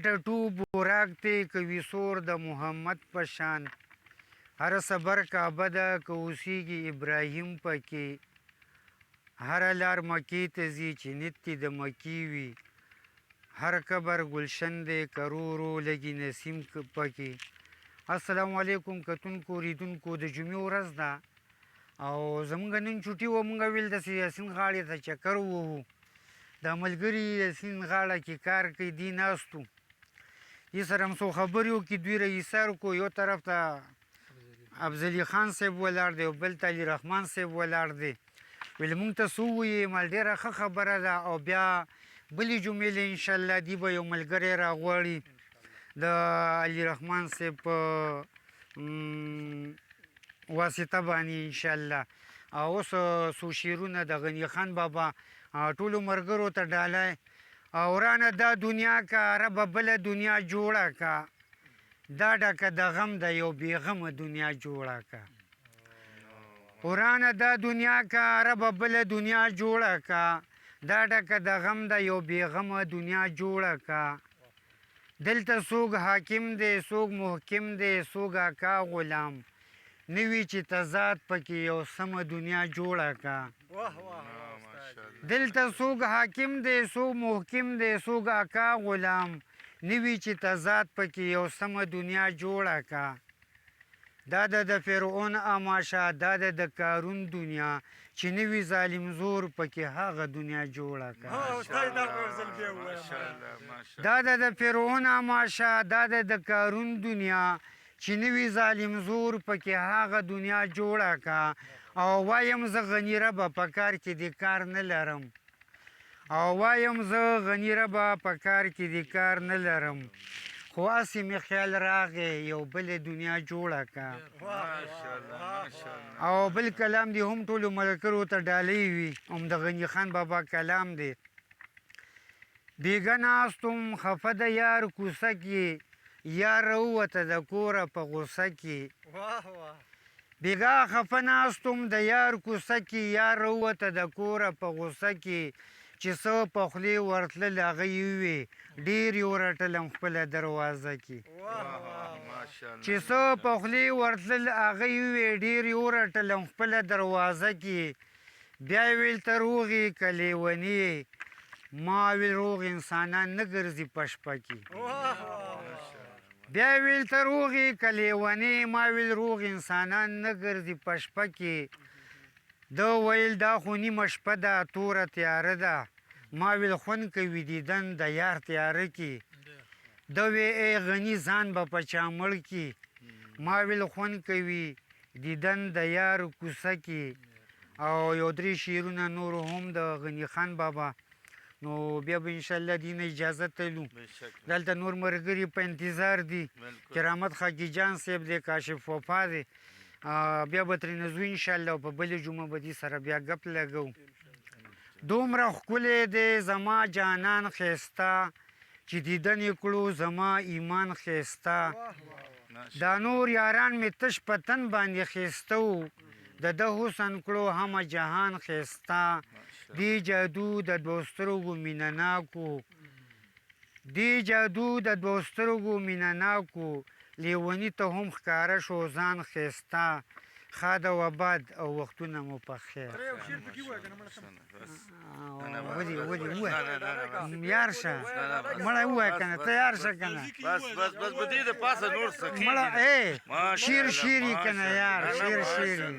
ټټو بوراک دی که ویسور د محمد په شان هر صبر کعبه ده که اوسیږي ابراهیم پکې هره لار مکې ته ځي چې نیت د مکې وي هر قبر گلشن دی که رو رو لګي نسیم پکې. السلام علیکم کتونکو ریدونکو د جمعې ورځ ده او زمونږ نن چوټي وه مونږ ویل داسې یاسین غاړې ته چکر ووهو دا ملګري یاسین غاړه کې کار کوي دی ناستو دې سره هم څو خبرې وکړي دوی رئیسار کو یو طرف ته افضلي خان صاحب ولاړ دی او بل ته علي رحمان صاحب ولاړ دی ویل مونږ ته څه ووایې مال ډېره ښه خبره ده او بیا بلې جمعې له انشاءالله دوی به یو ملګری راغواړي د علي رحمان صاحب په واسطه باندې انشاءالله. اوس څو شعرونه د غني خان بابا ټولو ملګرو ته ډالۍ ورانه دا دنیا کا ربه بله دنیا جوړه کا دا ډکه د غم د یو بېغمه دنیا جوړه کا ورانه دا دنیا کا ربه بله دنیا جوړه کا دا ډکه د غم د یو بېغمه دنیا جوړه کا دلته څوک حاکم دی څوک محکم دی څوک اکا غلام نوي چې تضاد پکې یو سمه دنیا جوړه کا دلته څوک حاکم دی څوک محکم دی څوک اکا غلام نوي چې تضاد پکې یو سمه دنیا جوړه کا دا د فرعون اماشه دا د کارون دنیا چې نوي ظالم زور پکې هغه دنیا جوړه کا دا د فرعون اماشه دا د کارون دنیا چې نوي ظالم زور پکې هغه دنیا جوړه کا او وایم زه غني ربه په کار کې د کار نه لرم او وایم زه غني ربه په کار کې د کار نه لرم خو هسې مې خیال راغی یو بلې دنیا جوړه کا او بل کلام دی هم ټولو ملګرو ته ډالۍ وي هم د غني خان بابا کلام دی بیګه ناستم خفه د یار کوڅه کې یار راووته د کوره په غوسه کې بیګا خفه ناستم د یار کوڅه کې یار راووته د کوره په غوسه کې چې څه په خولې ورتلل هغه یې ووې ډېر یې ورټلم خپله دروازه کې چې څه په خولې ورتلل هغه یې ووې ډېر یې ورټلم خپله دروازه کې بیا یې ویل ته روغې که لیونې ما ویل روغ انسانان نه ګرځي په شپه کې بیا ویل ته روغې که لیونې ما ویل روغ انسانان نه ګرځي په شپه کې ده ویل دا خو نیمه شپه ده توره تیاره ده ما ویل خوند کوي دیدن د یار تیاره کې ده وی ای غني ځان به په چا مړ کې ما ویل خوند کوي دیدن د یار کوڅه کې او یو درې شعرونه نورو هم د غني خان بابا نو بیا به انشاءالله دې نه اجازه تلو دلته نور ملګري په انتظار دي کرامت خاکي جان صاحب دی کاشف وفا دی بیا به ترېنه ځو انشاءالله او په بلې جمعه به دې سره بیا ګپ لګو دومره ښکلی دی زما جانان ښایسته چې دیدن یې کړو زما ایمان ښایسته دا نور یاران مې تش په تن باندې ښایسته وو د ده حسن کړو همه جهان ښایسته دې جادو د دوو سترګو مینه ناکو دې جادو د دوو سترګو مینه ناکو لیوني ته هم ښکاره شو ځان ښایسته ښاد او آباد او وختونه مو په خیر ولې یار شه مړی ووایه که نه ته یار شه که نه مړه شیر شیر یې که نه یار شیر شیر یې